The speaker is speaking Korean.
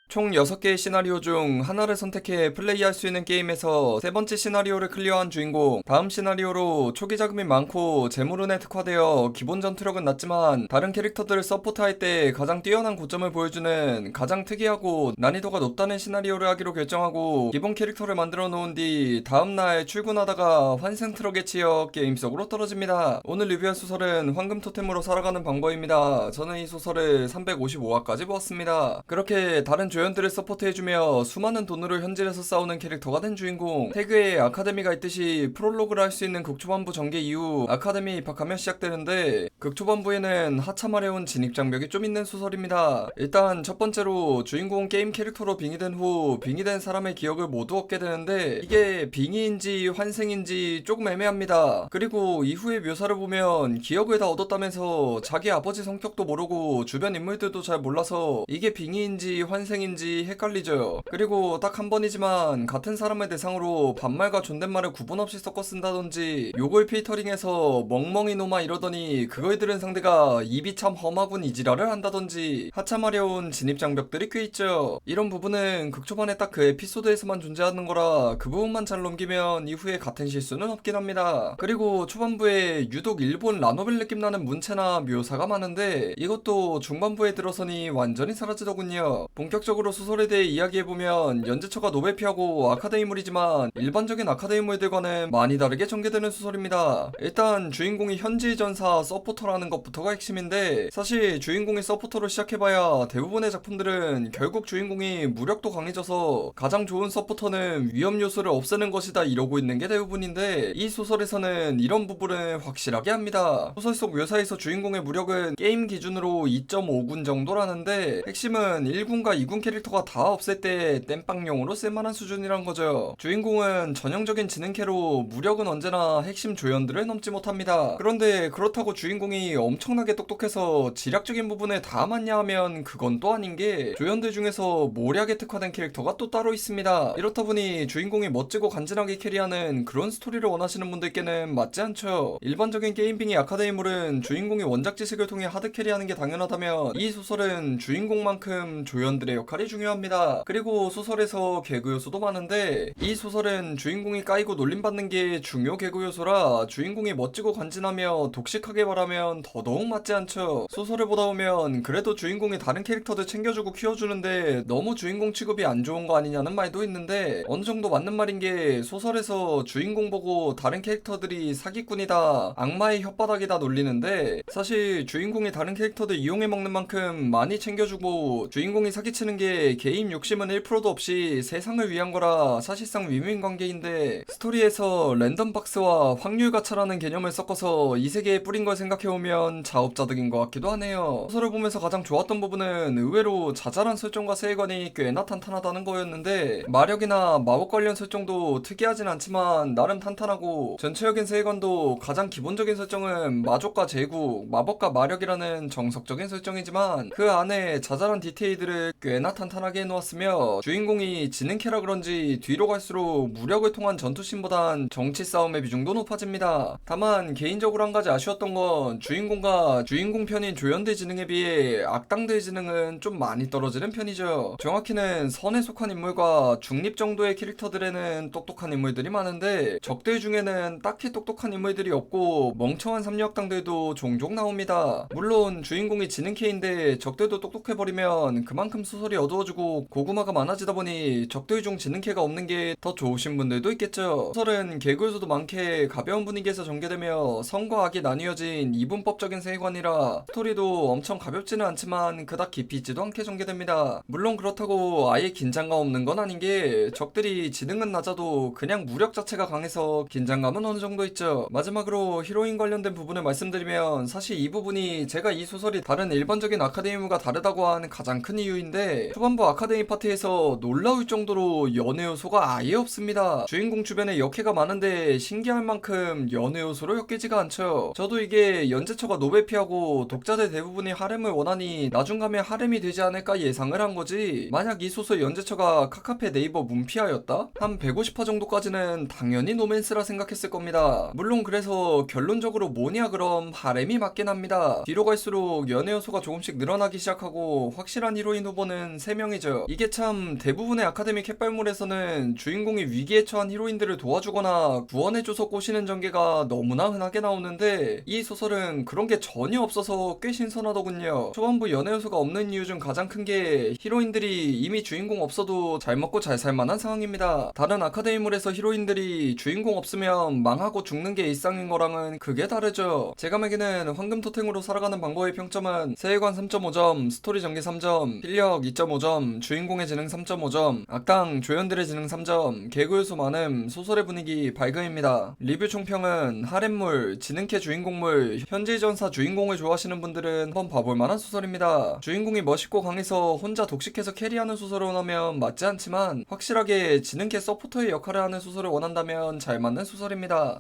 총 6개의 시나리오 중 하나를 선택해 플레이할 수 있는 게임에서 세 번째 시나리오를 클리어한 주인공. 다음 시나리오로 초기 자금이 많고 재물운에 특화되어 기본 전투력은 낮지만 다른 캐릭터들을 서포트할 때 가장 뛰어난 고점을 보여주는 가장 특이하고 난이도가 높다는 시나리오를 하기로 결정하고 기본 캐릭터를 만들어 놓은 뒤 다음날 출근하다가 환생 트럭에 치여 게임 속으로 떨어집니다. 오늘 리뷰할 소설은 황금 토템으로 살아가는 방법입니다. 저는 이 소설을 355화까지 보았습니다. 그렇게 다른 조연들을 서포트해주며 수많은 돈으로 현질해서 싸우는 캐릭터가 된 주인공. 태그에 아카데미가 있듯이 프롤로그를 할 수 있는 극초반부 전개 이후 아카데미 입학하면 시작되는데 극초반부에는 하참하려온 진입장벽이 좀 있는 소설입니다. 일단 첫 번째로 주인공 게임 캐릭터로 빙의된 후 빙의된 사람의 기억을 모두 얻게 되는데 이게 빙의인지 환생인지 조금 애매합니다. 그리고 이후의 묘사를 보면 기억을 다 얻었다면서 자기 아버지 성격도 모르고 주변 인물들도 잘 몰라서 이게 빙의인지 환생인지 헷갈리죠. 그리고 딱 한 번이지만 같은 사람을 대상으로 반말과 존댓말을 구분 없이 섞어 쓴다든지 욕을 필터링해서 멍멍이 노마 이러더니 그걸 들은 상대가 입이 참 험하군 이지랄을 한다든지 하참하려온 진입장벽들이 꽤 있죠. 이런 부분은 극초반에 딱 그 에피소드에서만 존재하는 거라 그 부분만 잘 넘기면 이후에 같은 실수는 없긴 합니다. 그리고 초반부에 유독 일본 라노벨 느낌 나는 문체나 묘사가 많은데 이것도 중반부에 들어서니 완전히 사라지더군요. 본격적으로 소설에 대해 이야기해보면 연재처가 노벨피하고 아카데미물이지만 일반적인 아카데미물들과는 많이 다르게 전개되는 소설입니다. 일단 주인공이 현지 전사 서포터라는 것부터가 핵심인데 사실 주인공이 서포터로 시작해봐야 대부분의 작품들은 결국 주인공이 무력도 강해져서 가장 좋은 서포터는 위험 요소를 없애는 것이다 이러고 있는 게 대부분인데 이 소설에서는 이런 부분을 확실하게 합니다. 소설 속 묘사에서 주인공의 무력은 게임 기준으로 2.5군 정도라는데 핵심은 1군과 2군 캐릭터가 다 없앨 때 땜빵용으로 쓸만한 수준이란 거죠. 주인공은 전형적인 지능캐로 무력은 언제나 핵심 조연들을 넘지 못합니다. 그런데 그렇다고 주인공이 엄청나게 똑똑해서 지략적인 부분에 다 맞냐 하면 그건 또 아닌 게 조연들 중에서 모략에 특화된 캐릭터가 또 따로 있습니다. 이렇다 보니 주인공이 멋지고 간지나게 캐리하는 그런 스토리를 원하시는 분들께는 맞지 않죠. 일반적인 게임빙의 아카데미물은 주인공이 원작 지식을 통해 하드 캐리하는 게 당연하다면 이 소설은 주인공만큼 조연들의 역할이 중요합니다. 그리고 소설에서 개그 요소도 많은데 이 소설은 주인공이 까이고 놀림받는 게 중요 개그 요소라 주인공이 멋지고 간지나며 독식하게 말하면 더더욱 맞지 않죠. 소설을 보다 보면 그래도 주인공이 다른 캐릭터들 챙겨주고 키워주는데 너무 주인공 취급이 안 좋은 거 아니냐는 말도 있는데 어느 정도 맞는 말인 게 소설에서 주인공 보고 다른 캐릭터들이 사기꾼이다 악마의 혓바닥이다 놀리는데 사실 주인공이 다른 캐릭터들 이용해 먹는 만큼 많이 챙겨주고 주인공이 사기치는 게 개인 욕심은 1%도 없이 세상을 위한 거라 사실상 윈윈 관계인데 스토리에서 랜덤 박스와 확률 가차라는 개념을 섞어서 이 세계에 뿌린 걸 생각해보면 자업자득인 것 같기도 하네요. 소설을 보면서 가장 좋았던 부분은 의외로 자잘한 설정과 세계관이 꽤나 탄탄하다는 거였는데 마력이나 마법 관련 설정도 특이하진 않지만 나름 탄탄하고 전체적인 세계관도 가장 기본적인 설정은 마족과 제국, 마법과 마력이라는 정석적인 설정이지만 그 안에 자잘한 디테일들을 꽤나 탄탄하게 해놓았으며 주인공이 지능캐라 그런지 뒤로 갈수록 무력을 통한 전투씬보단 정치 싸움의 비중도 높아집니다. 다만 개인적으로 한 가지 아쉬웠던 건 주인공과 주인공 편인 조연들 지능에 비해 악당들 지능은 좀 많이 떨어지는 편이죠. 정확히는 선에 속한 인물과 중립 정도의 캐릭터들에는 똑똑한 인물들이 많은데 적들 중에는 딱히 똑똑한 인물들이 없고 멍청한 삼류악당들도 종종 나옵니다. 물론 주인공이 지능캐인데 적들도 똑똑해버리면 그만큼 소설이 어두워지고 고구마가 많아지다 보니 적들 중 지능캐가 없는 게 더 좋으신 분들도 있겠죠. 소설은 개그 요소도 많게 가벼운 분위기에서 전개되며 선과 악이 나뉘어진 이분법적인 세계관이라 스토리도 엄청 가볍지는 않지만 그닥 깊이 있지도 않게 전개됩니다. 물론 그렇다고 아예 긴장감 없는 건 아닌 게 적들이 지능은 낮아도 그냥 무력 자체가 강해서 긴장감은 어느 정도 있죠. 마지막으로 히로인 관련된 부분을 말씀드리면 사실 이 부분이 제가 이 소설이 다른 일반적인 아카데미물과 다르다고 하는 가장 큰 이유인데 초반부 아카데미 파트에서 놀라울 정도로 연애 요소가 아예 없습니다. 주인공 주변에 역해가 많은데 신기할 만큼 연애 요소로 엮이지가 않죠. 저도 이게 연재처가 노벨피하고 독자들 대부분이 하렘을 원하니 나중 가면 하렘이 되지 않을까 예상을 한 거지 만약 이 소설 연재처가 카카페 네이버 문피아였다? 한 150화 정도까지는 당연히 노맨스라 생각했을 겁니다. 물론 그래서 결론적으로 뭐냐 그럼 하렘이 맞긴 합니다. 뒤로 갈수록 연애 요소가 조금씩 늘어나기 시작하고 확실한 히로인 후보는 3명이죠. 이게 참 대부분의 아카데미 캣발물에서는 주인공이 위기에 처한 히로인들을 도와주거나 구원해줘서 꼬시는 전개가 너무나 흔하게 나오는데 이 소설은 그런 게 전혀 없어서 꽤 신선하더군요. 초반부 연애 요소가 없는 이유 중 가장 큰 게 히로인들이 이미 주인공 없어도 잘 먹고 잘 살만한 상황입니다. 다른 아카데미물에서 히로인들이 주인공 없으면 망하고 죽는 게 일상인 거랑은 그게 다르죠. 제가 매기는 황금 토템으로 살아가는 방법의 평점은 세계관 3.5점, 스토리 전개 3점, 필력 2.5점, 주인공의 지능 3.5점, 악당 조연들의 지능 3점, 개그 요소 많음, 소설의 분위기 밝음입니다. 리뷰 총평은 하렘물, 지능캐 주인공물, 현질 전사 주인공을 좋아하시는 분들은 한번 봐볼 만한 소설입니다. 주인공이 멋있고 강해서 혼자 독식해서 캐리하는 소설을 원하면 맞지 않지만 확실하게 지능캐 서포터의 역할을 하는 소설을 원한다면 잘 맞는 소설입니다.